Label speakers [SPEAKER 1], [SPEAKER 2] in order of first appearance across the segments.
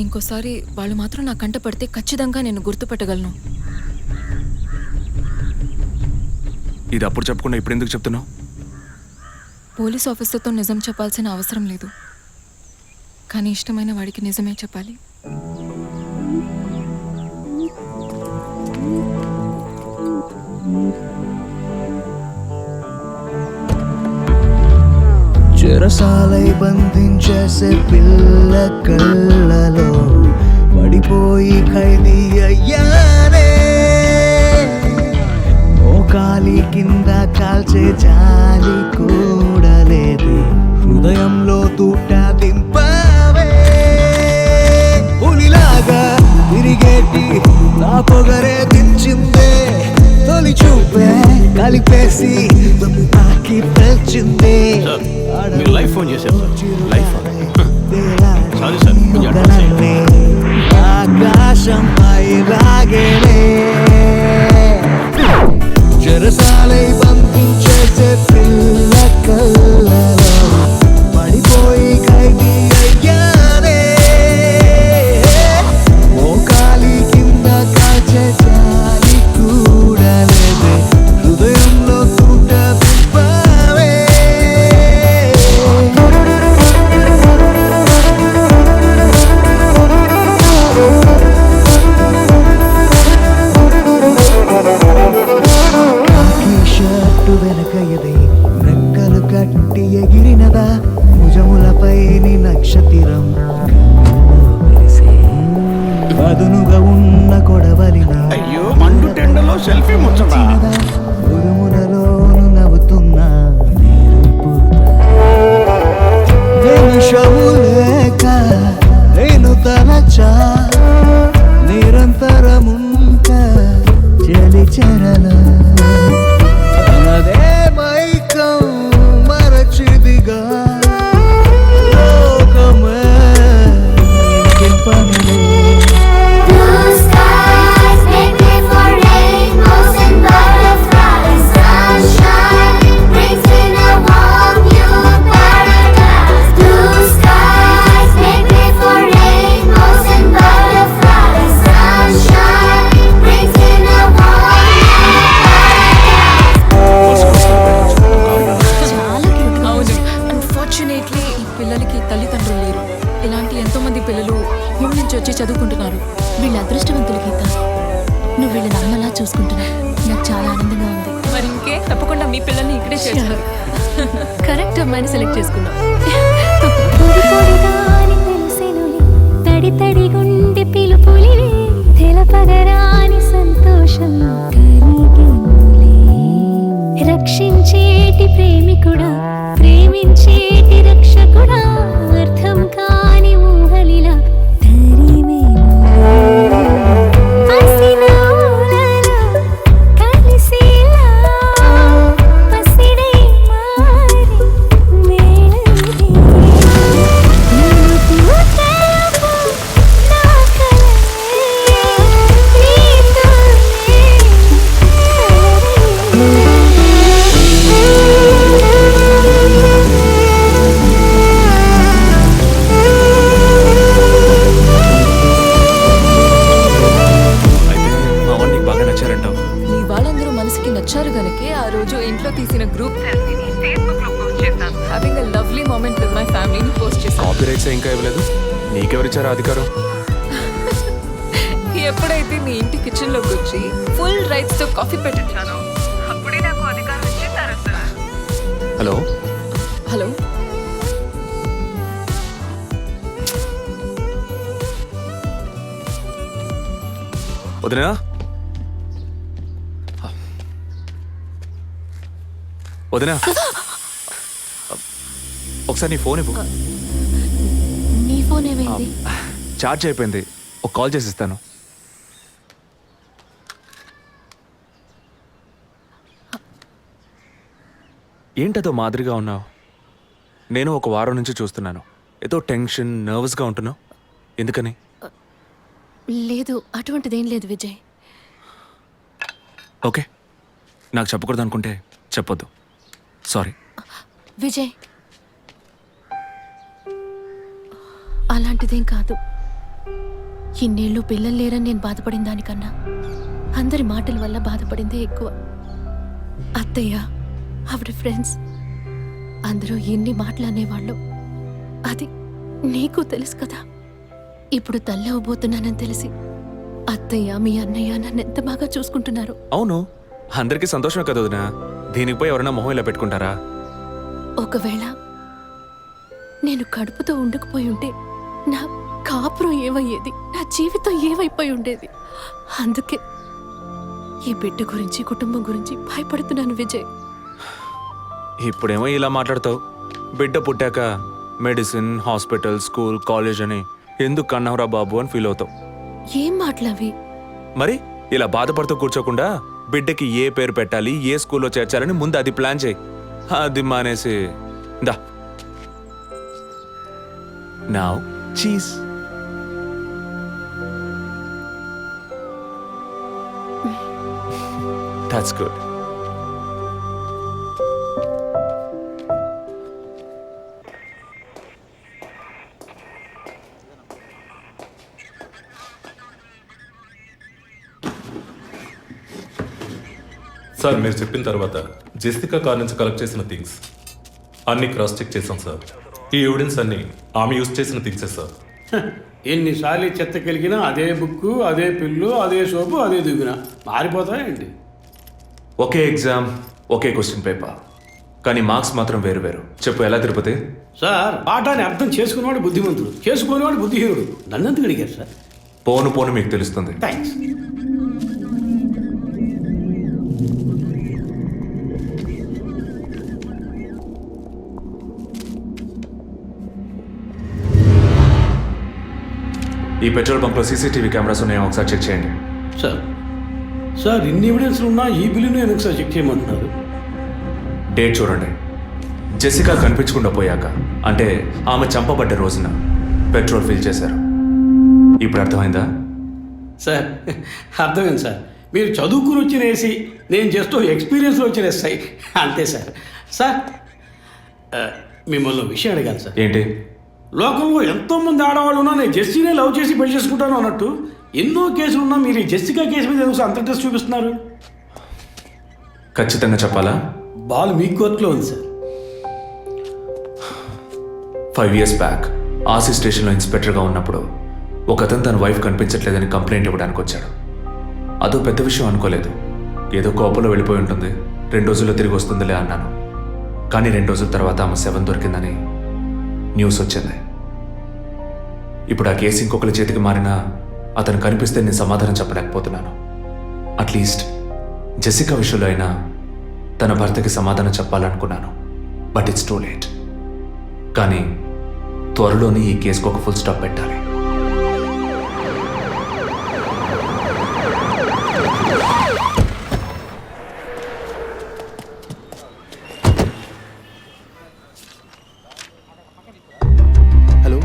[SPEAKER 1] ఇంకోసారి వాళ్ళు మాత్రం నా కంట పడితే ఖచ్చితంగా నేను గుర్తుపట్టగలను.
[SPEAKER 2] ఇది అప్పుడు చెప్పకుండా ఇప్పుడు ఎందుకు చెప్తున్నావు?
[SPEAKER 1] పోలీస్ ఆఫీసర్తో నిజం చెప్పాల్సిన అవసరం లేదు, కానీ ఇష్టమైన వాడికి నిజమే చెప్పాలి.
[SPEAKER 3] చెరసాలై బంధించేసే పిల్ల కళ్ళలో పడిపోయి ఖైదీ అయ్యానే. మోకాలి కింద కాల్చే జాలి కూడా లేదే, హృదయంలో తూట దింపావే. పులిలాగా తిరిగేటి నా పొగరే దించిందే, తొలి చూపే కలిపేసి తాకి పెంచిందే.
[SPEAKER 4] మీరు లైఫ్ ఫోన్ చేశారు సార్. Life sorry sir.
[SPEAKER 3] ఆకాశం పైలాగేనే చెరసాలై బంధించేసే పిల్ల కళ్ళలో పడిపోయి ఖైదీ అయ్యానే. మోకాలి కింద కాల్చే జాలి కూడా లేదే, హృదయంలో తూట దింపావే. షర్టు వెనక ఎదే రెక్కలు కట్టి ఎగిరినదా, భుజములపై నక్షత్రం అదునుగా ఉన్న కొడవలిన
[SPEAKER 4] అయ్యో మండు టెండలో సెల్ఫీ ముచ్చదా.
[SPEAKER 3] ఉరుములలోను నవ్వుతున్న నిమిషము లేక నేను తలచా, నిరంతరముంట చలి చెరల తనదే మైకం మరచిదిగా లోకమే ఇంకెంపనిలే.
[SPEAKER 5] Blue skies make way for rainbows and butterflies. Sunshine brings in a warm new paradise. Blue skies make way for rainbows and butterflies. Sunshine brings in a warm new paradise.
[SPEAKER 1] అవును, unfortunately ఈ పిల్లలకి తల్లిదండ్రులు లేరు. ఇలాంటి ఎంతో మంది పిల్లలు home నుంచి వచ్చి చదువుకుంటున్నారు.
[SPEAKER 6] వీళ్ళ అదృష్టవంతులు గీత, నువ్వు వీళ్ళని అమ్మలా చూసుకుంటున్నావు. నాకు చాలా ఆనందంగా ఉంది.
[SPEAKER 1] మరి ఇంకే, తప్పకుండా మీ పిల్లల్ని ఇక్కడే చేస్తారు.
[SPEAKER 6] కరెక్ట్ అమ్మాయిని సెలెక్ట్ చేసుకున్నావు.
[SPEAKER 5] పొడి పొడిగాని తెలిసెనులే, తడి తడి గుండె పిలుపులివే, తెలపగరాని సంతోషం కలిగెనులే. రక్షించేటి ప్రేమికుడా, ప్రేమించేటి రక్షకుడా, అర్థం కాని ఊహలిలా తరిమేను. అసినోలలా కలిసేలా పసిడై మారి మేళవిదే. నిలుపు తెలుపు నా కలలే, నీతోనే
[SPEAKER 2] అయితే మా వాడు నీకు బాగా నచ్చారంటావు.
[SPEAKER 1] మీ వాళ్ళందరూ మనసుకి నచ్చారు గనకే ఆ రోజు ఇంట్లో తీసిన గ్రూప్ సెల్ఫీని ఫేస్బుక్ లో పోస్ట్ చేశాను. Having a lovely moment with my ఫ్యామిలీని పోస్ట్ చేశాను.
[SPEAKER 2] కాపీ రైట్స్ ఇంకా ఇవ్వలేదు, నీకెవరిచ్చారా అధికారం?
[SPEAKER 1] ఎప్పుడైతే మీ ఇంటి కిచెన్ లోకి వచ్చి ఫుల్ రైట్స్ తో కాఫీ పెట్టించాను, అప్పుడే నాకు అధికారం ఇచ్చేసారు సార్.
[SPEAKER 2] హలో,
[SPEAKER 1] హలో,
[SPEAKER 2] వదినా? వదినా, ఒకసారి నీ ఫోన్ ఇవ్వు.
[SPEAKER 6] నీ ఫోన్ ఏమైంది?
[SPEAKER 2] ఛార్జ్ అయిపోయింది, ఒక కాల్ చేసి ఇస్తాను. ఏంటదో మాదిరిగా ఉన్నావు? నేను ఒక వారం నుంచి చూస్తున్నాను, ఏదో టెన్షన్, నర్వస్గా ఉంటున్నావు. ఎందుకని?
[SPEAKER 6] లేదు, అటువంటిదేం లేదు విజయ్.
[SPEAKER 2] ఓకే, నాకు చెప్పకూడదు అనుకుంటే చెప్పొద్దు, సారీ.
[SPEAKER 6] విజయ్, అలాంటిదేం కాదు. ఇన్నేళ్ళు పిల్లలు లేరని నేను బాధపడిన దానికన్నా అందరి మాటల వల్ల బాధపడిందే ఎక్కువ. అత్తయ్య, ఆవిడ ఫ్రెండ్స్ అందరూ ఎన్ని మాటలు అనేవాళ్ళు. అది నీకు తెలుసు కదా. ఇప్పుడు తల్లి అవ్వబోతున్నానని తెలిసి అత్తయ్య, మీ అన్నయ్య నన్ను ఎంత బాగా చూసుకుంటున్నారు.
[SPEAKER 2] అవును, అందరికీ సంతోషమే కదా వదినా. దీనికి పోయి ఎవరైనా మొహం ఇలా పెట్టుకుంటారా?
[SPEAKER 6] ఒకవేళ నేను కడుపుతో ఉండకపోయి ఉంటే నా కాపురం ఏమయ్యేది, నా జీవితం ఏమైపోయి ఉండేది. అందుకే ఈ బిడ్డ గురించి, కుటుంబం గురించి భయపడుతున్నాను విజయ్.
[SPEAKER 2] ఇప్పుడేమో ఇలా మాట్లాడతావు. బిడ్డ పుట్టాక మెడిసిన్, హాస్పిటల్, స్కూల్, కాలేజ్ అని ఎందుకు కన్నావురా బాబు అని ఫీల్ అవుతావు.
[SPEAKER 6] ఏం మాటలవి?
[SPEAKER 2] మరి ఇలా బాధపడుతూ కూర్చోకుండా బిడ్డకి ఏ పేరు పెట్టాలి, ఏ స్కూల్లో చేర్చాలని ముందు అది ప్లాన్ చేయి. అది మానేసి దా నౌ చీజ్. That's good.
[SPEAKER 7] సార్ మీరు చెప్పిన తర్వాత జెసికా కార్ నుంచి కలెక్ట్ చేసిన థింగ్స్ అన్ని క్రాస్ చెక్ చేశాం సార్. ఈ ఎవిడెన్స్ అన్ని ఆమె యూజ్ చేసిన థింగ్సే సార్.
[SPEAKER 4] ఎన్నిసార్లు చెత్త కలిగినా అదే బుక్కు, అదే పిల్లు, అదే సోపు, అదే దువ్విన మారిపోతాయండి.
[SPEAKER 2] ఒకే ఎగ్జామ్, ఒకే క్వశ్చన్ పేపర్, కానీ మార్క్స్ మాత్రం వేరు వేరు. చెప్పు ఎలా తిరుపతి?
[SPEAKER 4] సార్ పాఠాన్ని అర్థం చేసుకునేవాడు బుద్ధిమంతుడు, చేసుకునేవాడు బుద్ధిహీనుడు. నన్నెందుకు అడిగారు సార్?
[SPEAKER 2] పోను పోను మీకు తెలుస్తుంది.
[SPEAKER 4] థ్యాంక్స్.
[SPEAKER 2] ఈ పెట్రోల్ బంక్లో సీసీటీవీ కెమెరాస్ ఉన్నాయో ఒకసారి చెక్ చేయండి.
[SPEAKER 4] సార్ సార్ ఇన్ని ఎవిడెన్స్లు ఉన్నా ఈ బిల్లును ఎందుకు సార్ చెక్ చేయమంటున్నారు?
[SPEAKER 2] డేట్ చూడండి. జెసికా కనిపించకుండా పోయాక, అంటే ఆమె చంపబడ్డ రోజున పెట్రోల్ ఫిల్ చేశారు. ఇప్పుడు అర్థమైందా?
[SPEAKER 4] సార్ అర్థమైంది సార్. మీరు చదువుకుని వచ్చిన ఏసీ, నేను జస్ట్ ఎక్స్పీరియన్స్లో వచ్చిన ఎస్ఐ అంతే సార్. సార్ మిమ్మల్ని విషయం అడిగాను సార్.
[SPEAKER 2] ఏంటి?
[SPEAKER 4] లోకంలో ఎంతోమంది ఆడవాళ్ళు ఉన్నా నేను జెస్సీనే లవ్ చేసి పెళ్లి చేసుకుంటాను అన్నట్టు ఎన్నో కేసులు ఉన్నా మీరు ఈ జెస్సికా కేసు మీద ఎందుకు అంత ఇంట్రెస్ట్ చూపిస్తున్నారు?
[SPEAKER 2] ఖచ్చితంగా చెప్పాలా?
[SPEAKER 4] బాల్ మీ కోర్టులో ఉంది సార్.
[SPEAKER 2] 5 years బ్యాక్ ఆర్సీ స్టేషన్లో ఇన్స్పెక్టర్గా ఉన్నప్పుడు ఒకతను తన వైఫ్ కనిపించట్లేదని కంప్లైంట్ ఇవ్వడానికి వచ్చాడు. అదో పెద్ద విషయం అనుకోలేదు. ఏదో కోపంలో వెళ్ళిపోయి ఉంటుంది, 2 రోజుల్లో తిరిగి వస్తుందిలే అన్నాను. కానీ 2 రోజుల తర్వాత ఆమె శవం దొరికిందని న్యూస్ వచ్చింది. ఇప్పుడు ఆ కేసు ఇంకొకరి చేతికి మారినా అతను కనిపిస్తే నేను సమాధానం చెప్పలేకపోతున్నాను. అట్లీస్ట్ జెసికా విషయంలో అయినా తన భర్తకి సమాధానం చెప్పాలనుకున్నాను. But it's too late. కానీ త్వరలోనే ఈ కేసుకు ఒక ఫుల్ స్టాప్ పెట్టాలి.
[SPEAKER 8] Hello?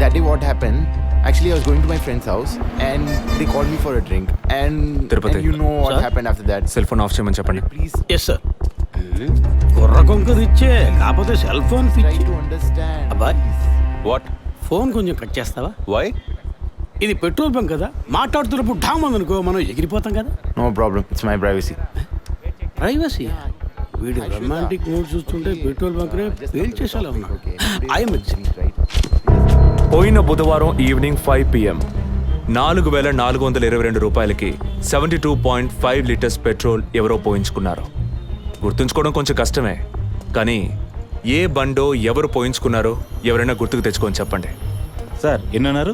[SPEAKER 8] Daddy, what happened? Actually, I was going to my friend's house and they called me for a drink. And you know what
[SPEAKER 4] Sir?
[SPEAKER 8] happened after that.
[SPEAKER 2] Cell phone off చేయమని చెప్పండి.
[SPEAKER 8] Please
[SPEAKER 4] yes sir. కుర్ర కొంకది ఇచ్చే, కాకపోతే cell phone
[SPEAKER 8] try
[SPEAKER 4] పిచ్చి.
[SPEAKER 8] to understand.
[SPEAKER 4] అబ్బాయ్
[SPEAKER 7] what?
[SPEAKER 4] Phone కొంచెం cut చేస్తావా?
[SPEAKER 7] వై?
[SPEAKER 4] ఇది పెట్రోల్ బంక్ కదా, మాట్లాడుతున్నప్పుడు ఢామ్ అనుకో మనం ఎగిరిపోతాం కదా.
[SPEAKER 8] No problem. It's my privacy.
[SPEAKER 4] Privacy. వీడు రొమాంటిక్ మూడ్ చూస్తుంటే పెట్రోల్ బంక్ నే ఫెయిల్ చేసేలా ఉన్నాడు. I'm
[SPEAKER 8] Right?
[SPEAKER 2] పోయిన బుధవారం ఈవినింగ్ 5 PM 4,422 రూపాయలకి 72.5 లీటర్స్ పెట్రోల్ ఎవరో పోయించుకున్నారు. గుర్తుంచుకోవడం కొంచెం కష్టమే, కానీ ఏ బండో ఎవరు పోయించుకున్నారో ఎవరైనా గుర్తుకు తెచ్చుకొని చెప్పండి.
[SPEAKER 9] సార్ ఎన్నన్నారు?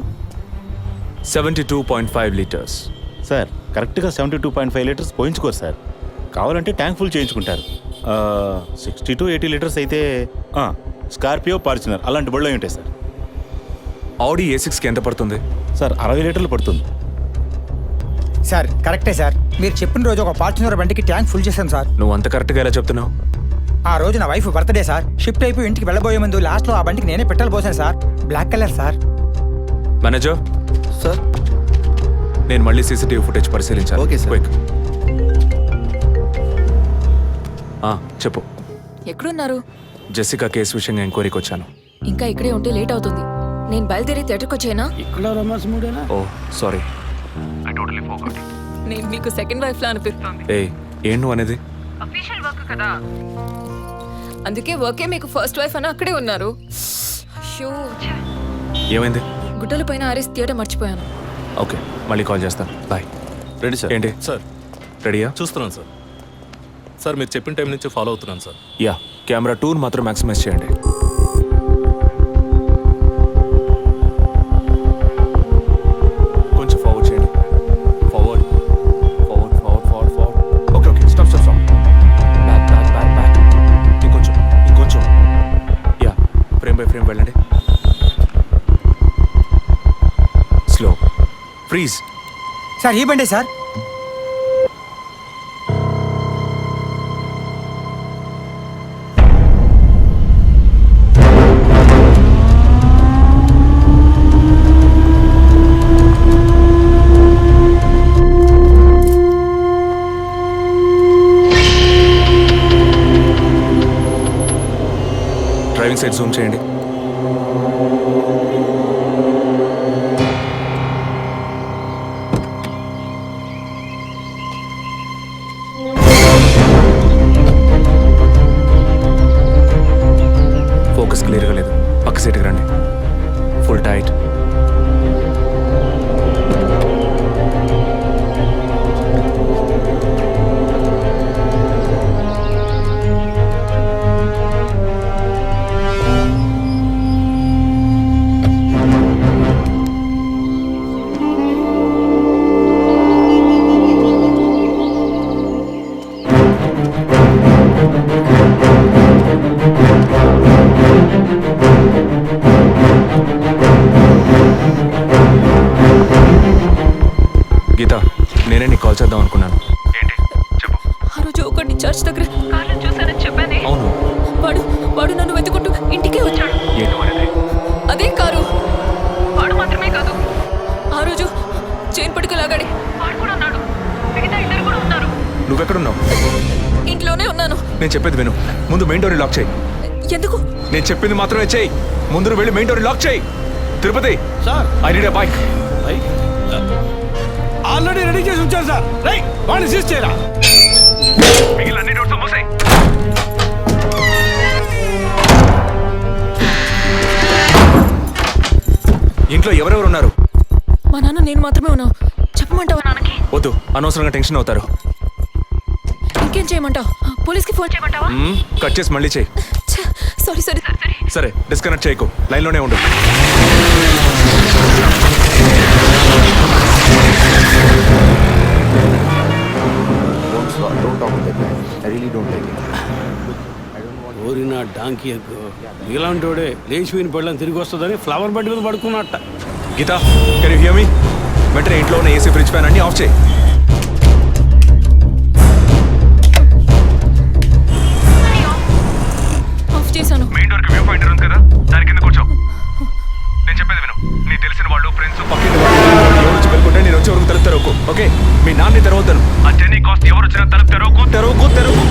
[SPEAKER 2] 72.5 లీటర్స్.
[SPEAKER 9] సార్ కరెక్ట్గా 72.5 లీటర్స్ పోయించుకోరు సార్. కావాలంటే ట్యాంక్ ఫుల్ చేయించుకుంటారు. 60 to 80 లీటర్స్ అయితే స్కార్పియో, ఫార్చునర్ అలాంటి బళ్ళు ఉంటాయి సార్.
[SPEAKER 2] ఆడి A6కి ఎంత పడుతుంది?
[SPEAKER 9] సార్ 60 లీటర్లు పడుతుంది.
[SPEAKER 10] సార్ కరెక్టే సార్. మీరు చెప్పిన రోజు ఒక ఫార్చునర్ బండికి ట్యాంక్ ఫుల్ చేశాను సార్.
[SPEAKER 2] నువ్వు అంత కరెక్ట్గా ఎలా చెప్తున్నావు?
[SPEAKER 10] ఆ రోజు నా వైఫ్ బర్త్డే సార్. షిఫ్ట్ అయిపోయి ఇంటికి వెళ్ళబోయే ముందు లాస్ట్లో ఆ బండికి నేనే పెట్రోల్ పోసాను sir. Black colour sir.
[SPEAKER 2] Manager
[SPEAKER 8] Sir?
[SPEAKER 2] నేను మళ్ళీ సీసీటీవీ ఫుటేజ్ పరిశీలించాలి.
[SPEAKER 8] Okay, sir.
[SPEAKER 2] Quick. చెప్పు.
[SPEAKER 1] ఎక్కడున్నారు?
[SPEAKER 2] జెసికా కేసు విషయంగా ఎంక్వైరీకి వచ్చాను.
[SPEAKER 1] ఇంకా ఇక్కడే ఉంటే లేట్ అవుతుంది. నేను బయలుదేరి థియేటర్కి వచ్చేనా?
[SPEAKER 4] ఇక్కడ రొమాన్స్ మూడేనా?
[SPEAKER 2] ఓ సారీ.
[SPEAKER 1] నేను మీకు సెకండ్ వైఫ్ లా అనిపిస్తుంది.
[SPEAKER 2] ఏం నువ్వు అనేది?
[SPEAKER 1] అఫీషియల్ వర్క్ కదా, అందుకే వర్కే మీకు ఫస్ట్ వైఫ్ అని అక్కడే ఉన్నారు. అయ్యో,
[SPEAKER 2] ఏమైంది?
[SPEAKER 1] గుడ్డల పైన ఆరేసి థియేటర్ మర్చిపోయాను.
[SPEAKER 2] ఓకే, మళ్ళీ కాల్ చేస్తాను. బాయ్.
[SPEAKER 7] Ready sir.
[SPEAKER 2] ఏంటి?
[SPEAKER 7] సార్
[SPEAKER 2] రెడీయా?
[SPEAKER 7] చూస్తున్నాను సార్. సార్ మీరు చెప్పిన టైం నుంచి ఫాలో అవుతున్నాను సార్.
[SPEAKER 2] యా, కెమెరా 2 మాత్రం మ్యాక్సిమైజ్ చేయండి. కొంచెం ఫార్వర్డ్ చేయండి. Forward forward forward forward forward. Okay okay, stop stop stop. Back back back back. ఇంకొంచెం ఇంకొంచెం. యా, ఫ్రేమ్ బై ఫ్రేమ్ వెళ్ళండి. స్లో. ఫ్రీజ్.
[SPEAKER 10] సార్ ఈ బండి సార్.
[SPEAKER 2] డ్రైవింగ్ సైడ్ జూమ్ చేయండి. ఫోకస్ క్లియర్గా లేదు. పక్క సీట్కి రండి. Full tight. గీత, నేనే నీకు కాల్ చేద్దాం అనుకున్నాను. ఏంటి చెప్పు.
[SPEAKER 1] ఆ రోజు ఒకటి చర్చ్ దగ్గర కార్లో చూసానని చెప్పానే.
[SPEAKER 2] అవును.
[SPEAKER 1] వాడు నన్ను వెతుకుంటూ ఇంటికే వచ్చాడు.
[SPEAKER 2] ఏంటి అనేది?
[SPEAKER 1] అదే కారు. వాడు మాత్రమే కాదు, ఆ రోజు చైన్ పట్టుకు లాగాడి వాడు కూడా ఉన్నాడు. మిగతా ఇద్దరు కూడా ఉన్నారు.
[SPEAKER 2] నువ్వెక్కడున్నావు?
[SPEAKER 1] ఇంట్లోనే ఉన్నాను.
[SPEAKER 2] నేను చెప్పేది విను. ముందు మెయిన్ డోర్ లాక్ చేయి.
[SPEAKER 1] ఎందుకు?
[SPEAKER 2] నేను చెప్పింది మాత్రమే చేయి. ముందు నువ్వు వెళ్ళి మెయిన్ డోర్ లాక్ చేయి. Tirupati,
[SPEAKER 4] sir
[SPEAKER 2] I need a bike.
[SPEAKER 4] Already ready చేసి ఉంచాను సార్. రైట్, వాడిని సీజ్ చేయరా.
[SPEAKER 2] మిగిలిన అన్ని డోర్స్ మూసేయ్. ఇంట్లో ఎవరెవరు ఉన్నారు?
[SPEAKER 1] మా నాన్న నేను మాత్రమే ఉన్నావు. చెప్పమంటావా నాన్నకి?
[SPEAKER 2] వద్దు, అనవసరంగా టెన్షన్ అవుతారు.
[SPEAKER 1] ఇంకేం చేయమంటావు? పోలీస్కి ఫోన్ చేయమంటావా?
[SPEAKER 2] కట్ చేసి మళ్ళీ చేయి.
[SPEAKER 1] సారీ సారీ సరే.
[SPEAKER 2] సరే, డిస్కనెక్ట్ చేయకు. లైన్లోనే ఉండు.
[SPEAKER 8] Don't talk like that. I really don't like it.
[SPEAKER 4] ఓరిన డాంకీ ఎగ్గు ఇలాంటోడే లేచిపోయిన పళ్ళని తిరిగి వస్తుందని ఫ్లవర్ బెడ్ మీద పడుకున్నట్ట.
[SPEAKER 2] Geetha, can you hear me? వెంటనే ఇంట్లో ఉన్న ఏసీ, ఫ్రిడ్జ్, ఫ్యాన్ అన్ని ఆఫ్ చేయి.
[SPEAKER 1] ఆఫ్ చేశాను.
[SPEAKER 2] మెయిన్ డోర్ కి వ్యూ పాయింటర్ ఉంది కదా, దాని కింద కూర్చో. నేను చెప్పేది విను. నీ తెలిసిన వాళ్ళు, ఫ్రెండ్స్, పక్కింటి వాళ్ళు ఎవరు వచ్చి వెళ్ళుకుంటే నేను వచ్చే వరకు తలుపు తెరవకు. ఓకే? మీ నాన్ని తెరవద్దను. ఆ జర్నీ కాస్ట్ ఎవరు వచ్చినా తలుపు తెరవకు తెరవకు తెరవకు.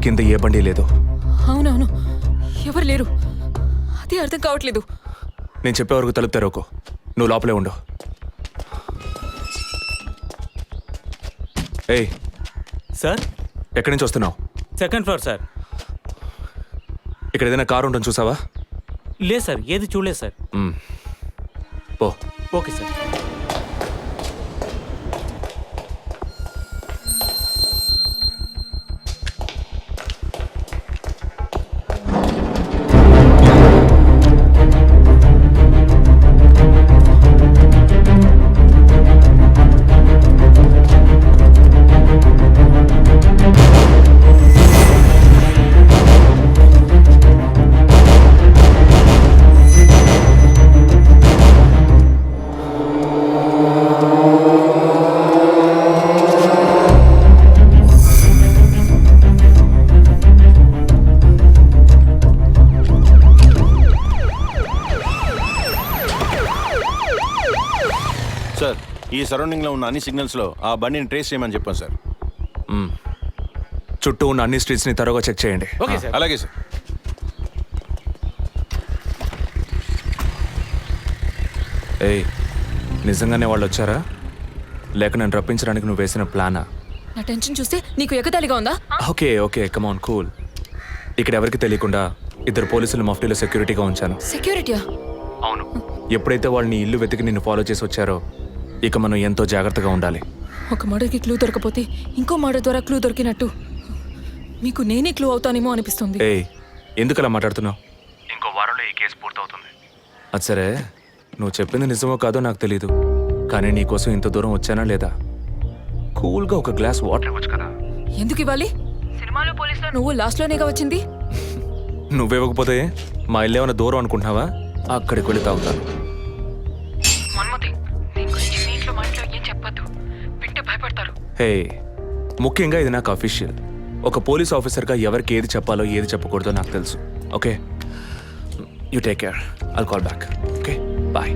[SPEAKER 2] కింద ఏ బండి లేదు.
[SPEAKER 1] అవునవును, ఎవరు లేరు. అదే అర్థం కావట్లేదు.
[SPEAKER 2] నేను చెప్పే వరకు తలుపు తెరవకు. నువ్వు లోపలే ఉండు. ఏయ్,
[SPEAKER 9] సార్
[SPEAKER 2] ఎక్కడి నుంచి వస్తున్నావు?
[SPEAKER 9] Second floor sir.
[SPEAKER 2] ఇక్కడ ఏదైనా కారు ఉంటుంది చూసావా?
[SPEAKER 9] లేదు సార్, ఏది చూడలేదు సార్.
[SPEAKER 2] పో.
[SPEAKER 9] Okay sir. సార్, ఈ సరౌండింగ్లో ఉన్న అన్ని సిగ్నల్స్లో ఆ బండిని ట్రేస్ చేయమని చెప్పాను సార్.
[SPEAKER 2] చుట్టూ ఉన్న అన్ని స్ట్రీట్స్ని త్వరగా చెక్ చేయండి.
[SPEAKER 9] Okay sir. అలాగే సార్.
[SPEAKER 2] ఏయ్, నిజంగానే వాళ్ళు వచ్చారా లేక నన్ను రప్పించడానికి నువ్వు వేసిన ప్లానా?
[SPEAKER 1] నా టెన్షన్ చూస్తే నీకు ఎగతాళిగా ఉందా?
[SPEAKER 2] ఓకే ఓకే, కమాన్ కూల్. ఇక్కడ ఎవరికి తెలియకుండా 2 పోలీసులు మఫ్టీలో సెక్యూరిటీగా ఉంచాను.
[SPEAKER 1] సెక్యూరిటీయా?
[SPEAKER 2] అవును. ఎప్పుడైతే వాళ్ళని ఇల్లు వెతికి నిన్ను ఫాలో చేసి వచ్చారో ఇక మనం ఎంతో జాగ్రత్తగా ఉండాలి.
[SPEAKER 1] ఒక మర్డర్కి క్లూ దొరకపోతే ఇంకో మర్డర్ ద్వారా క్లూ దొరికినట్టు మీకు నేనే క్లూ అవుతానేమో అనిపిస్తుంది.
[SPEAKER 2] ఏయ్, ఎందుకు అలా మాట్లాడుతున్నావు? ఇంకో వారంలో ఈ కేసు పూర్తవుతుంది. అది సరే, నువ్వు చెప్పింది నిజమో కాదో నాకు తెలీదు, కానీ నీకోసం ఇంత దూరం వచ్చానా లేదా? కూల్గా ఒక గ్లాస్ వాటర్ ఇవ్వచ్చు కదా.
[SPEAKER 1] ఎందుకు ఇవ్వాలి? సినిమాలో పోలీసులో నువ్వు లాస్ట్లోనేగా వచ్చింది.
[SPEAKER 2] నువ్వివ్వకపోతే మా ఇల్లు ఏమైనా దూరం అనుకుంటున్నావా? అక్కడికి వెళ్ళి తాగుతాను. హే, ముఖ్యంగా ఇది నాకు అఫీషియల్. ఒక పోలీస్ ఆఫీసర్గా ఎవరికి ఏది చెప్పాలో ఏది చెప్పకూడదో నాకు తెలుసు. Okay, you take care. I'll call back. Okay, bye.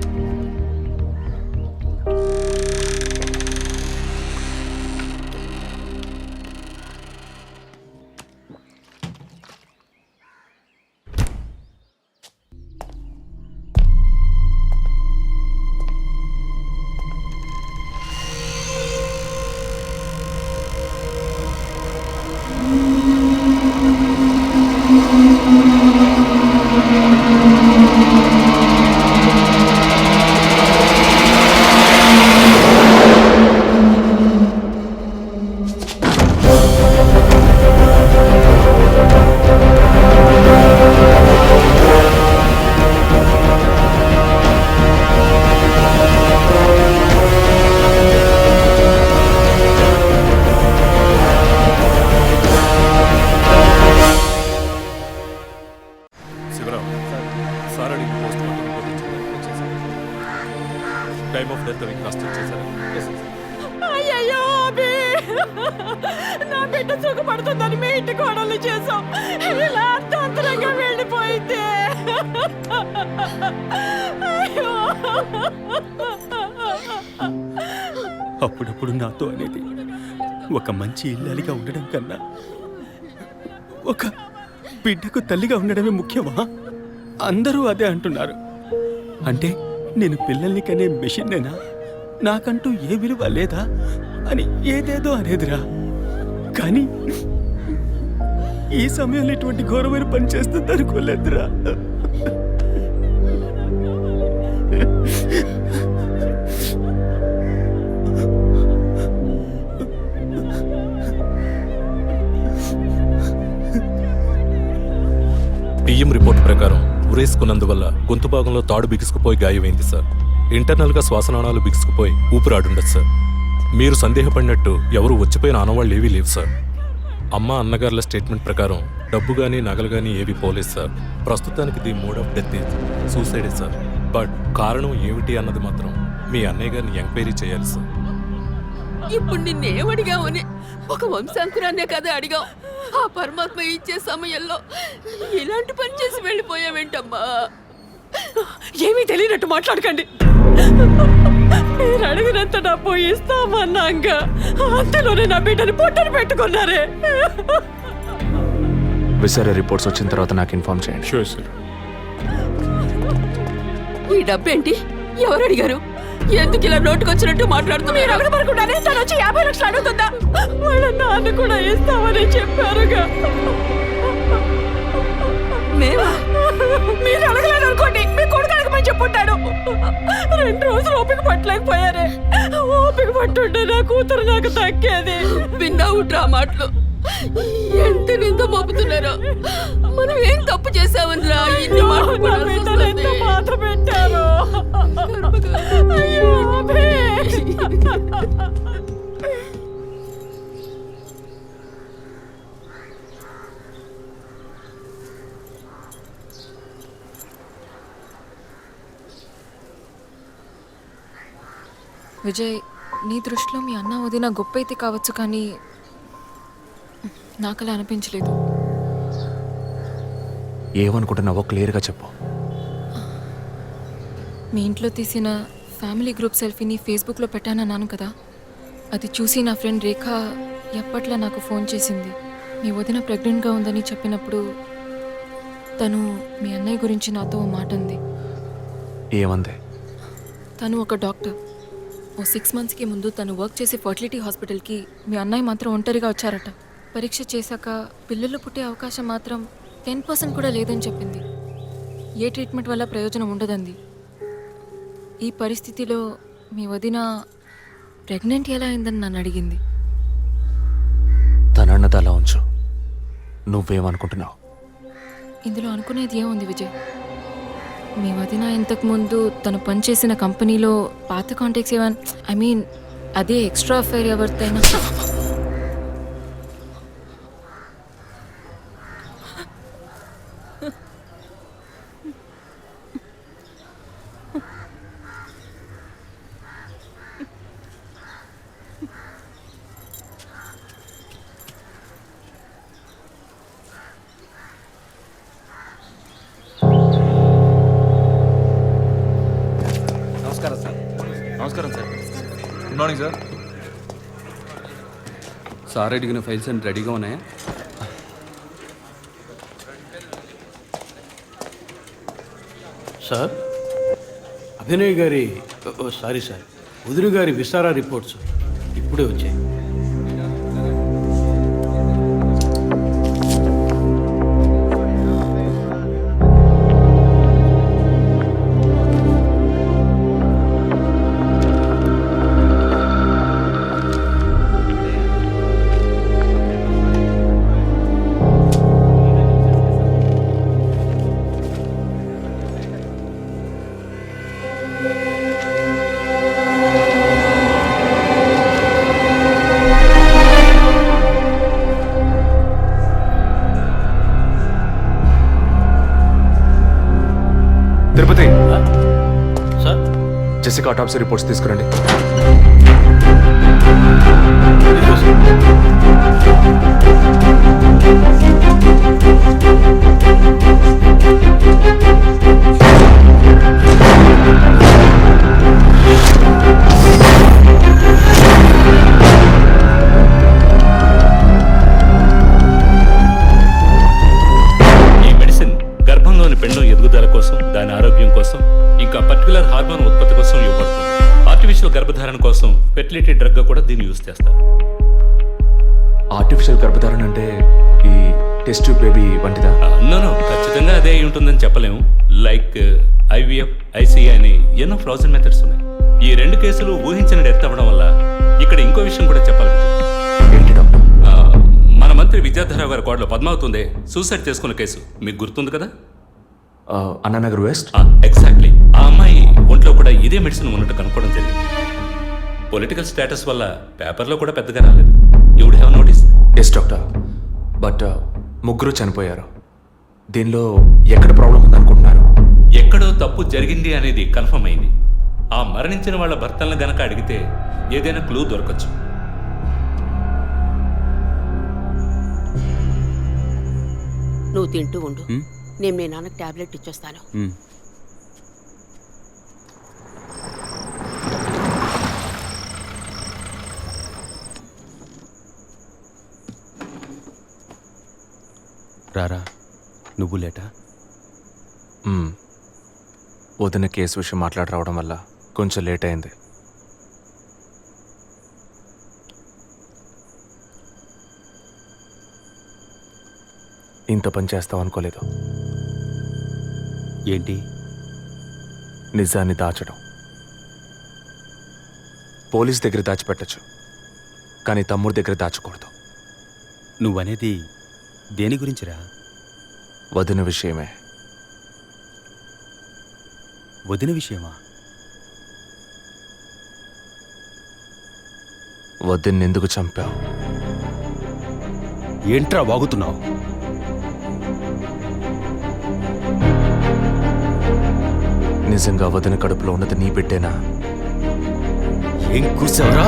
[SPEAKER 7] Time of death అవి క్రాస్ చెక్ చేశారు.
[SPEAKER 1] అయ్యయ్యో అబి, నా బిడ్డ సుఖపడుతుందని మీ ఇంటి కోడలు చేసాం. ఇలా అర్థాంతరంగా వెళ్ళిపోయింది. అయ్యో.
[SPEAKER 11] అప్పుడప్పుడు నాతో అనేది ఒక మంచి ఇల్లాలిగా ఉండడం కన్నా ఒక బిడ్డకు తల్లిగా ఉండడమే ముఖ్యమా? అందరూ అదే అంటున్నారు. అంటే నేను పిల్లల్ని కనే మెషిన్నేనా? నాకంటూ ఏ విలువ లేదా అని ఏదేదో అనేదిరా. కానీ ఈ సమయంలో ఇటువంటి ఘోరమైన పని చేస్తుంది అనుకోలేదురా.
[SPEAKER 7] పిఎం రిపోర్ట్ ప్రకారం ఉరేసుకున్నందువల్ల గొంతు భాగంలో తాడు బిగుసుకుపోయి గాయమైంది సార్. ఇంటర్నల్గా శ్వాసనాళాలు బిగుసుకుపోయి ఊపిరాడుండదు సార్. మీరు సందేహపడినట్టు ఎవరు వచ్చిపోయిన ఆనవాళ్ళు ఏవీ లేవు సార్. అమ్మ అన్నగారుల స్టేట్మెంట్ ప్రకారం డబ్బు కానీ నగలు కానీ ఏవి పోలేదు సార్. ప్రస్తుతానికి ది మోడ్ ఆఫ్ డెత్ సూసైడే సార్. బట్ కారణం ఏమిటి అన్నది మాత్రం మీ అన్నయ్య గారిని ఎంక్వైరీ చేయాలి సార్.
[SPEAKER 1] ఇప్పుడు నిన్నేమడిగావని ఒక వంశాంకురాన్నే కదా అడిగావు. ఆ పరమాత్మ ఇచ్చే సమయంలో ఇలాంటి పని చేసి వెళ్ళిపోయావేంటమ్మా? ఏమీ తెలియనట్టు మాట్లాడకండి. మీరు అడిగినంత డబ్బు ఇస్తామన్నాగా అంతలోనే నా బిడ్డని పొట్టని పెట్టుకున్నారే.
[SPEAKER 2] విసారా రిపోర్ట్స్ వచ్చిన తర్వాత నాకు ఇన్ఫార్మ్ చేయండి.
[SPEAKER 7] Sure sir.
[SPEAKER 1] ఈ డబ్బేంటి? ఎవరు అడిగారు?
[SPEAKER 6] ఎందుకు ఇలా నోటుకొచ్చినట్టు మాట్లాడుతున్నారు? మీరు అడగబడకుండానే తను వచ్చి 50 లక్షలు అడుగుతుందా? వాళ్ళ నాన్న కూడా ఇస్తామని చెప్పారుగా. మేమా? మీరు అడగలేదు అనుకోండి, మీ కొడుకు అడగమని చెప్పుంటాడు. 2 రోజులు ఓపిక పట్టలేకపోయారే. ఓపిక పట్టుంటే నా కూతురు నాకు తగ్గేది. విన్నావు డ్రా మాటలు ఎంత నింద మోపుతున్నారో. మనం ఏం తప్పు చేసామనిరా ఇన్ని మాటలు ఎంత బాధ పెట్టారు. అయ్యో అబ్బే.
[SPEAKER 1] విజయ్, నీ దృష్టిలో మీ అన్న వదిన గొప్ప అయితే కావచ్చు, కానీ నాకు అలా అనిపించలేదు.
[SPEAKER 2] ఏమనుకుంటున్నావో క్లియర్గా చెప్పు.
[SPEAKER 1] మీ ఇంట్లో తీసిన ఫ్యామిలీ గ్రూప్ సెల్ఫీని ఫేస్బుక్లో పెట్టానన్నాను కదా, అది చూసి నా ఫ్రెండ్ రేఖ ఎప్పట్లా నాకు ఫోన్ చేసింది. మీ వదిన ప్రెగ్నెంట్గా ఉందని చెప్పినప్పుడు తను మీ అన్నయ్య గురించి నాతో ఓ మాట అంది.
[SPEAKER 2] ఏమంది?
[SPEAKER 1] తను ఒక డాక్టర్. ఓ 6 monthsకి ముందు తను వర్క్ చేసే ఫర్టిలిటీ హాస్పిటల్కి మీ అన్నయ్య మాత్రం ఒంటరిగా వచ్చారట. పరీక్ష చేశాక పిల్లలు పుట్టే అవకాశం మాత్రం 10% కూడా లేదని చెప్పింది. ఏ ట్రీట్మెంట్ వల్ల ప్రయోజనం ఉండదంది. ఈ పరిస్థితిలో మీ వదిన ప్రెగ్నెంట్ ఎలా అయిందని నన్ను అడిగింది.
[SPEAKER 2] తనన్నది అలా ఉంచు. నువ్వేమనుకుంటున్నావు?
[SPEAKER 1] ఇందులో అనుకునేది ఏముంది విజయ్? మీ వదిన ఇంతకుముందు తను పనిచేసిన కంపెనీలో పాత కాంటాక్ట్స్ ఏమైనా అదే ఎక్స్ట్రా అఫైర్ ఎవరితైనా
[SPEAKER 9] నమస్కారం sir.
[SPEAKER 11] Good morning sir. Sir అడిగిన ఫైల్స్ అన్ని రెడీగా ఉన్నాయా?
[SPEAKER 4] సార్, అభినయ్ గారి సారీ సార్, వదిన గారి విసారా రిపోర్ట్స్ ఇప్పుడే వచ్చాయి.
[SPEAKER 2] తిరుపతి,
[SPEAKER 4] సార్,
[SPEAKER 2] జెసికా ఆటాప్సీ రిపోర్ట్స్ తీసుకురండి.
[SPEAKER 7] ఈ మెడిసిన్ గర్భంలోని పెండం ఎదుగుదల కోసం, దాని ఆరోగ్యం కోసం, ఇంకా పర్టికులర్ హార్మోన్ ఉత్పత్తి కోసం ఇవ్వబడుతుంది. ఆర్టిఫిషియల్ గర్భధారణ కోసం ఫెర్టిలిటీ డ్రగ్ గా కూడా దీన్ని యూజ్ చేస్తారు.
[SPEAKER 2] ఆర్టిఫిషియల్ గర్భధారణ అంటే ఈ టెస్ట్ ట్యూబ్ బేబీ వంటిదా?
[SPEAKER 7] నో, ఖచ్చితంగా అదే అయి ఉంటుందని చెప్పలేము. లైక్ IVF, ICI అని ఎన్నో ఫ్రోజన్ మెథడ్స్ ఉన్నాయి. ఈ 2 కేసులు ఊహించిన డెత్ అవ్వడం వల్ల ఇక్కడ ఇంకో విషయం కూడా చెప్పాలి.
[SPEAKER 2] ఏంటి డాక్టర్?
[SPEAKER 7] మన మంత్రి విద్యాధరరావు గారి కోడలు పద్మావతి సూసైడ్ చేసుకున్న కేసు మీకు గుర్తుంది కదా?
[SPEAKER 2] అన్నానగర్ వెస్ట్.
[SPEAKER 7] ఎగ్జాక్ట్లీ. ఆ అమ్మాయి ఒంట్లో కూడా ఇదే మెడిసిన్ ఉన్నట్టు కనుక్కోవడం జరిగింది. పొలిటికల్ స్టేటస్ వల్ల పేపర్లో కూడా పెద్దగా రాలేదు. You would have notice.
[SPEAKER 2] Yes doctor, but ముగ్గురు చనిపోయారు. దీనిలో ఎక్కడ ప్రాబ్లం ఉందనుకుంటున్నారు?
[SPEAKER 7] ఎక్కడో తప్పు జరిగింది అనేది కన్ఫర్మ్ అయింది. ఆ మరణించిన వాళ్ళ భర్తలను గనక అడిగితే ఏదైనా క్లూ దొరకచ్చు.
[SPEAKER 12] నువ్వు తింటూ ఉండు, నేను మీ నాన్నకు టాబ్లెట్ ఇచ్చొస్తాను.
[SPEAKER 11] రారా, నువ్వు లేటా?
[SPEAKER 2] వదిన కేసు విషయం మాట్లాడి రావడం వల్ల కొంచెం లేట్ అయింది. ఇంత పని చేస్తావు అనుకోలేదు.
[SPEAKER 11] ఏంటి?
[SPEAKER 2] నిజాన్ని దాచడం. పోలీస్ దగ్గర దాచిపెట్టచ్చు, కానీ తమ్ముడి దగ్గర దాచకూడదు.
[SPEAKER 11] నువ్వనేది దేని గురించిరా?
[SPEAKER 2] వదిన విషయమే.
[SPEAKER 11] వదిన విషయమా?
[SPEAKER 2] వదిన్నెందుకు చంపావు?
[SPEAKER 11] ఏంట్రా వాగుతున్నావు?
[SPEAKER 2] నిజంగా వదిన కడుపులో ఉన్నది నీ బిడ్డేనా?
[SPEAKER 11] ఏం కూర్చావురా?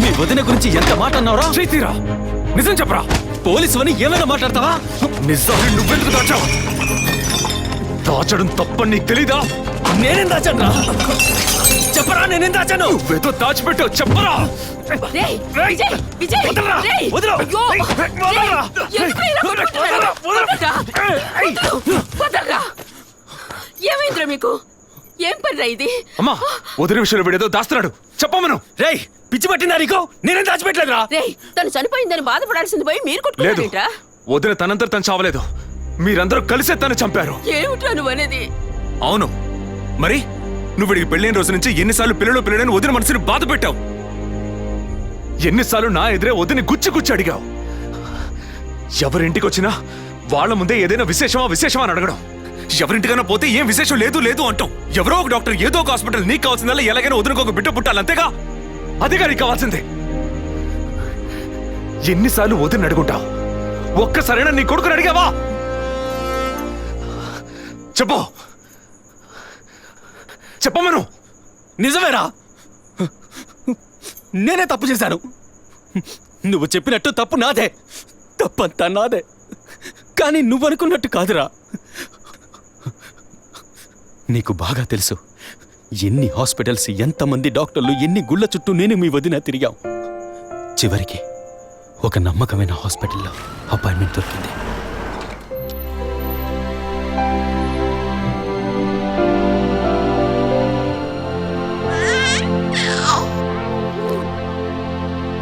[SPEAKER 11] మీ వదిన గురించి ఎంత మాట అన్నావురా?
[SPEAKER 2] చేతిరా, నిజం చెప్పరా.
[SPEAKER 11] పోలీసు అని ఏమైనా మాట్లాడతావా?
[SPEAKER 2] నిజాన్ని నువ్వెందుకు దాచావు? దాచడం తప్పని నీకు తెలీదా?
[SPEAKER 11] నేనేం దాచాను రా? చెప్పరా, నేనేం దాచాను?
[SPEAKER 2] నువ్వేదో దాచిపెట్టావు, చెప్పరా.
[SPEAKER 12] రేయ్, విజయ్, విజయ్,
[SPEAKER 2] వదలరా,
[SPEAKER 12] రేయ్,
[SPEAKER 2] వదలు.
[SPEAKER 12] అయ్యో,
[SPEAKER 2] వదలరా.
[SPEAKER 12] ఎందుకు ఇలా కొట్టుకుంటున్నారు? వదలరా, వదలరా. ఏమైందిరా మీకు? ఏం పనిరా ఇది?
[SPEAKER 2] అమ్మా, వదిన విషయంలో వీడేదో దాస్తున్నాడు, చెప్పమను.
[SPEAKER 11] రేయ్, పిచ్చి పట్టిందా నీకు? నేనేం దాచిపెట్టలేదురా.
[SPEAKER 12] రేయ్, తను చనిపోయిందని బాధపడాల్సింది పోయి మీరు
[SPEAKER 2] లేదు,
[SPEAKER 12] కొట్టుకుంటారేంట్రా?
[SPEAKER 2] వదిన తనంతట తను చావలేదు. మీరందరూ కలిసే తను చంపారు.
[SPEAKER 12] ఏమిట్రా నువ్వు అనేది?
[SPEAKER 2] అవును, మరి నువ్వు వీడికి పెళ్ళైన రోజు నుంచి ఎన్నిసార్లు పిల్లడని వదిన మనసుని బాధ పెట్టావు? ఎన్నిసార్లు నా ఎదురే వదిని గుచ్చి అడిగావు? ఎవరింటికి వచ్చినా వాళ్ళ ముందే ఏదైనా విశేషమా అని అడగడం. ఎవరింటికైనా పోతే ఏం విశేషం లేదు అంటాం. ఎవరో ఒక డాక్టర్, ఏదో ఒక హాస్పిటల్, నీకు కావాల్సిందల్లా ఎలాగైనా వదినకు ఒక బిడ్డ పుట్టాలి, అంతేగా? అదేగా నీకు కావాల్సిందే. ఎన్నిసార్లు వదిన అడుగుంటావు? ఒక్కసారైనా నీ కొడుకుని అడిగావా? చెప్పమను.
[SPEAKER 11] నిజమేరా, నేనే తప్పు చేశాను. నువ్వు చెప్పినట్టు తప్పు నాదే, తప్పంతా నాదే. కానీ నువ్వనుకున్నట్టు కాదురా. నీకు బాగా తెలుసు ఎన్ని హాస్పిటల్స్, ఎంతమంది డాక్టర్లు, ఎన్ని గుళ్ళ చుట్టూ నేను మీ వదిన తిరిగాం. చివరికి ఒక నమ్మకమైన హాస్పిటల్లో అపాయింట్మెంట్ దొరికింది.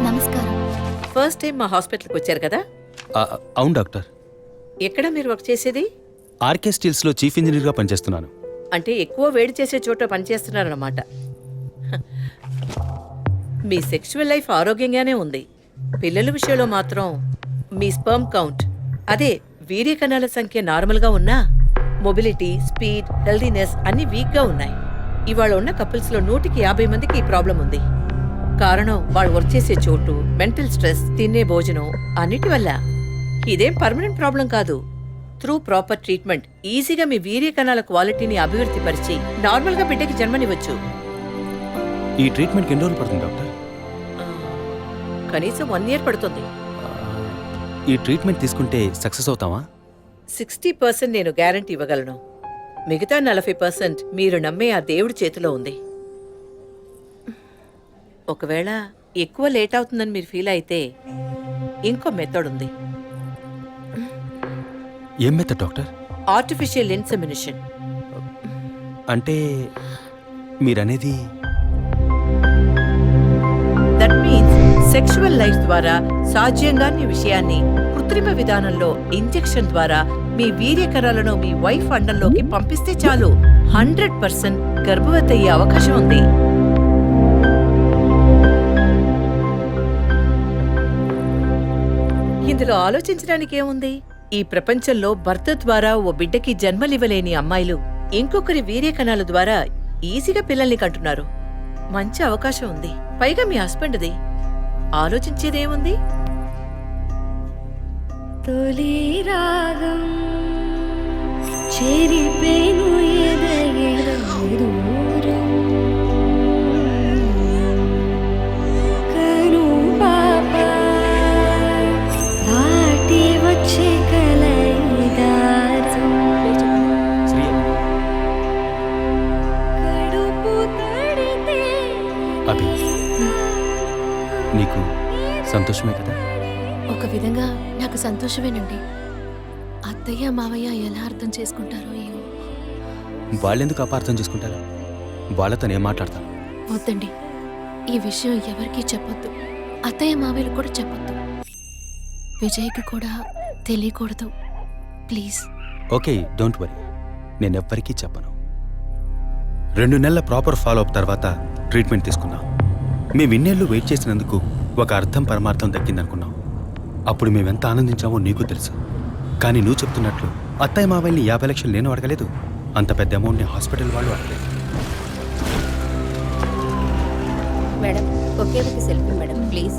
[SPEAKER 6] నమస్కారం.
[SPEAKER 12] ఫస్ట్ టైం మా హాస్పిటల్కి వచ్చారు కదా?
[SPEAKER 11] అవును డాక్టర్.
[SPEAKER 12] ఎక్కడ మీరు వర్క్ చేసేది?
[SPEAKER 11] ఆర్కే స్టీల్స్లో చీఫ్ ఇంజనీర్గా పనిచేస్తున్నాను.
[SPEAKER 12] అంటే ఎక్కువ వేడి చేసే చోట పనిచేస్తున్నారన్నమాట. మీ సెక్షువల్ లైఫ్ ఆరోగ్యంగానే ఉంది. పిల్లల విషయంలో మాత్రం మీ స్పర్మ్ కౌంట్, అదే వీర్య కణాల సంఖ్య నార్మల్గా ఉన్నా మొబిలిటీ, స్పీడ్, హెల్దీనెస్ అన్ని వీక్గా ఉన్నాయి. ఇవాళ ఉన్న కపుల్స్లో 150 మందికి ఈ ప్రాబ్లం ఉంది. కారణం వాళ్ళు వర్క్ చేసే చోటు, మెంటల్ స్ట్రెస్, తినే భోజనం అన్నిటి వల్ల. ఇదేం పర్మనెంట్ ప్రాబ్లం కాదు. త్రూ ప్రాపర్ ట్రీట్మెంట్ ఈజీగా మీ వీర్య కణాల క్వాలిటీని అభివృద్ధి పరిచి నార్మల్గా బిడ్డకి జన్మనివ్వచ్చు.
[SPEAKER 11] ఈ ట్రీట్మెంట్కి ఎన్ని రోజులు పడుతుంది డాక్టర్?
[SPEAKER 12] కనీసం 1 year పడుతుంది.
[SPEAKER 11] ఈ ట్రీట్మెంట్ తీసుకుంటే సక్సెస్ అవుతావా?
[SPEAKER 12] 60% నేను గ్యారంటీ ఇవ్వగలను. మిగతా 40% మీరు నమ్మే ఆ దేవుడి చేతిలో ఉంది. ఒకవేళ ఎక్కువ లేట్ అవుతుందని మీరు ఫీల్ అయితే ఇంకో మెథడ్ ఉంది.
[SPEAKER 11] ఏం మెథడ్ డాక్టర్?
[SPEAKER 12] Artificial insemination.
[SPEAKER 11] అంటే మీరనేది?
[SPEAKER 12] దట్ మీన్స్ సెక్షువల్ లైఫ్ ద్వారా సాధ్యంగాని విషయాన్ని కృత్రిమ విధానంలో ఇంజెక్షన్ ద్వారా మీ వీర్యకణాలను మీ వైఫ్ అండంలోకి పంపిస్తే చాలు 100% గర్భవతి అయ్యే అవకాశం ఉంది. ఇందులో ఆలోచించడానికి ఏముంది? ఈ ప్రపంచంలో భర్త ద్వారా ఓ బిడ్డకి జన్మలివ్వలేని అమ్మాయిలు ఇంకొకరి వీర్యకణాల ద్వారా ఈజీగా పిల్లల్ని కంటున్నారు. మంచి అవకాశం ఉంది. పైగా మీ హస్బెండ్ది. ఆలోచించేదేముంది?
[SPEAKER 5] తొలి రాగం చెరిపేను ఎదగెదూరం కను పాప దాటి వచ్చే కలయిదారం కడుపు తడితే
[SPEAKER 11] అభి, నీకు సంతోషమే కదా?
[SPEAKER 6] ఒక విధంగా నాకు సంతోషమేనండి. అత్తయ్య మావయ్య ఎలా అర్థం చేసుకుంటారో ఏమో.
[SPEAKER 11] వాళ్ళెందుకు అపార్థం చేసుకుంటారు? వాళ్ళతో నేను మాట్లాడతాను.
[SPEAKER 6] వద్దండి, ఈ విషయం ఎవరికీ చెప్పొద్దు. అత్తయ్య మావయ్యలు కూడా చెప్పొద్దు. విజయ్కి కూడా తెలియకూడదు, ప్లీజ్.
[SPEAKER 11] ఓకే, డోంట్ వరీ, నేను ఎవ్వరికీ చెప్పను. 2 నెలల ప్రాపర్ ఫాలో అప్ తర్వాత ట్రీట్మెంట్ తీసుకున్నాం. మేము ఇన్నేళ్ళు వెయిట్ చేసినందుకు ఒక అర్థం పరమార్థం దక్కిందనుకున్నాం. అప్పుడు మేమెంత ఆనందించామో నీకు తెలుసు. కానీ నువ్వు చెప్తున్నట్లు అత్తయ్య మావయ్యని 50 లక్షలు నేను అడగలేదు, అంత పెద్ద అమౌంట్ని హాస్పిటల్ వాళ్ళు అడగలేదు.
[SPEAKER 5] మేడం ఒకే ఒక సెల్ఫీ మేడం ప్లీజ్.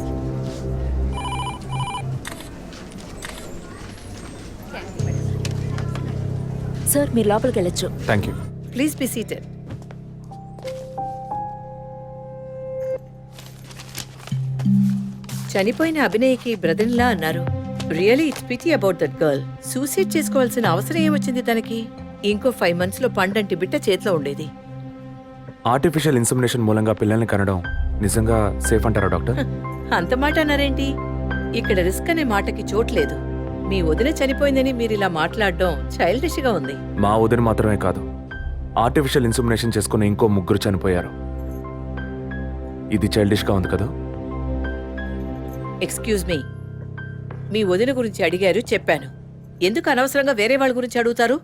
[SPEAKER 5] సార్ మీరు లోపలికి వెళ్ళొచ్చు.
[SPEAKER 2] Thank you.
[SPEAKER 12] Please be seated. చనిపోయిన అభినయ్కి బ్రదర్లా అన్నారు. Really it's pity about that girl. Suicide చేసుకోవాల్సిన అవసరం ఏమొచ్చింది తనకి? ఇంకో 5 months లో పండంటి బిడ్డ చేతిలో ఉండేది.
[SPEAKER 2] ఆర్టిఫిషియల్ ఇన్సెమినేషన్ మూలంగా పిల్లల్ని కనడం నిజంగా సేఫ్ అంటారా డాక్టర్?
[SPEAKER 12] అంత మాట అన్నారేంటి? ఇక్కడ రిస్క్ అనే మాటకి చోట్లేదు. మీ వదిన చనిపోయిందని మీరు ఇలా మాట్లాడడం చైల్డిష్ గా ఉంది.
[SPEAKER 2] మా వదిన మాత్రమే కాదు, ఆర్టిఫిషియల్ ఇన్సెమినేషన్ చేసుకున్న ఇంకో 3 చనిపోయారు. ఇది చైల్డిష్గా ఉంది కదా?
[SPEAKER 12] ఎక్స్క్యూజ్ మీ, మీ వదిన గురించి అడిగారు, చెప్పాను. ఎందుకు అనవసరంగా వేరే వాళ్ళ గురించి అడుగుతారు?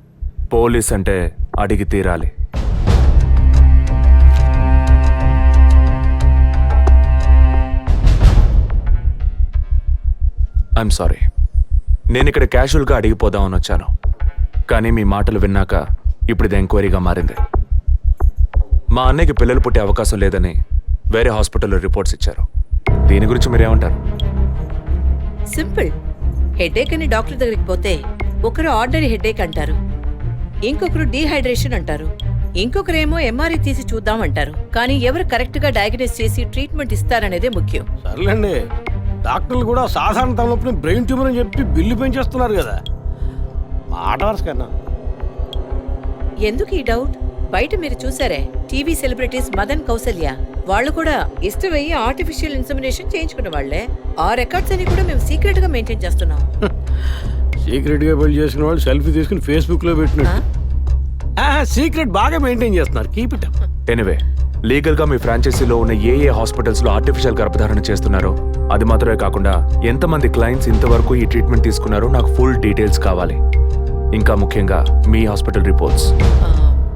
[SPEAKER 2] పోలీస్ అంటే అడిగి తీరాలి. ఐఎమ్ సారీ, నేను ఇక్కడ క్యాజువల్గా అడిగిపోదామని వచ్చాను. కానీ మీ మాటలు విన్నాక ఇప్పుడు ఇది ఎంక్వైరీగా మారింది. మా అన్నయ్యకి పిల్లలు పుట్టే అవకాశం లేదని వేరే హాస్పిటల్లో రిపోర్ట్స్ ఇచ్చారు. దీని గురించి మీరేమంటారు?
[SPEAKER 12] సింపుల్. హెడేక్ అని డాక్టర్ దగ్గరికి పోతే ఒకరు ఆర్డినరీ హెడేక్ అంటారు, ఇంకొకరు డీహైడ్రేషన్ అంటారు, ఇంకొకరేమో ఎంఆర్ఐ తీసి చూద్దాం అంటారు. కానీ ఎవరు కరెక్ట్ గా డయాగ్నోస్ చేసి ట్రీట్మెంట్ ఇస్తారనేదే ముఖ్యం.
[SPEAKER 4] సర్లేండి, డాక్టర్లు కూడా సాధారణ తలనొప్పిని బ్రెయిన్ ట్యూమర్ అని చెప్పి బిల్లు పెంచేస్తున్నారు కదా. మాట వరుస కన్నా.
[SPEAKER 12] ఎందుకు ఈ డౌట్? బయట మీరు చూసారే, టీవీ సెలబ్రిటీస్ మదన్ కౌసల్య వాళ్ళు కూడా ఇష్టమయ్యి ఆర్టిఫిషియల్ ఇన్సెమినేషన్ చేయించుకున్న వాళ్లే. ఆ రికార్డ్స్ అని కూడా మేము సీక్రెట్ గా మెయింటైన్ చేస్తున్నాం.
[SPEAKER 4] సీక్రెట్ గా బిల్డ్ చేసిన వాళ్ళు సెల్ఫీ తీసుకుని ఫేస్బుక్ లో పెట్టినట్టు సీక్రెట్ బాగా మెయింటైన్ చేస్తున్నారు. Keep it up.
[SPEAKER 2] Anyway, legal గా మీ ఫ్రాంచైజీలో ఉన్న ఏ హాస్పిటల్స్ లో ఆర్టిఫిషియల్ గర్భధారణ చేస్తున్నారో అది మాత్రమే కాకుండా ఎంతమంది క్లయింట్స్ ఇంతవరకు ఈ ట్రీట్మెంట్ తీసుకున్నారో నాకు ఫుల్ డీటెయిల్స్ కావాలి. ఇంకా ముఖ్యంగా మీ హాస్పిటల్ రిపోర్ట్స్.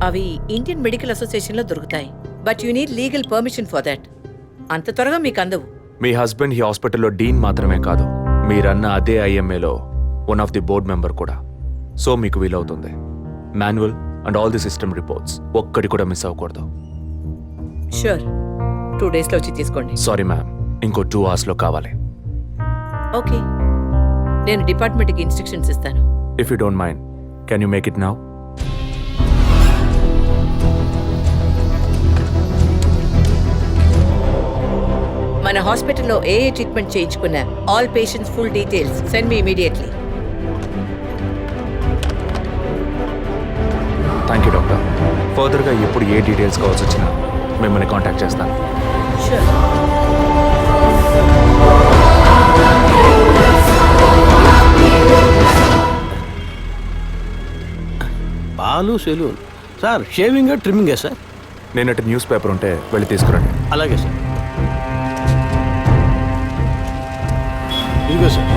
[SPEAKER 12] అవి ఇండియన్ మెడికల్ అసోసియేషన్ లో దొరుకుతాయి. But you need legal permission for that. అంత త్వరగా మీకు అందవు.
[SPEAKER 2] మీ హస్బెండ్ ఈ హాస్పిటల్లో డీన్ మాత్రమే కాదు, మీరన్న అదే ఐఎంఏలో one of the board member కూడా. సో మీకు వీలవుతుంది. Manual and all the system reports ఒక్కటి కూడా మిస్ అవ్వకూడదు.
[SPEAKER 12] షూర్, 2 days లో వచ్చి తీసుకోండి.
[SPEAKER 2] సారీ మ్యామ్, ఇంకో 2 hours లో కావాలి.
[SPEAKER 12] ఓకే, నేను డిపార్ట్మెంట్కి ఇన్స్ట్రక్షన్స్ ఇస్తాను.
[SPEAKER 2] If you don't mind, can you make it now?
[SPEAKER 12] మన హాస్పిటల్లో ఏ ట్రీట్మెంట్ చేయించుకున్న all patients full details send me immediately.
[SPEAKER 2] Thank you doctor. ఫర్దర్గా ఎప్పుడు ఏ డీటెయిల్స్ కావాల్సి వచ్చినా మిమ్మల్ని కాంటాక్ట్ చేస్తాను.
[SPEAKER 12] షూర్.
[SPEAKER 4] పాలు సెలూన్ సార్. షేవింగ్ ట్రిమ్మింగే సార్?
[SPEAKER 2] నేనటి న్యూస్ పేపర్ ఉంటే వెళ్ళి తీసుకురండి.
[SPEAKER 4] అలాగే సార్. ఇదిగో సార్.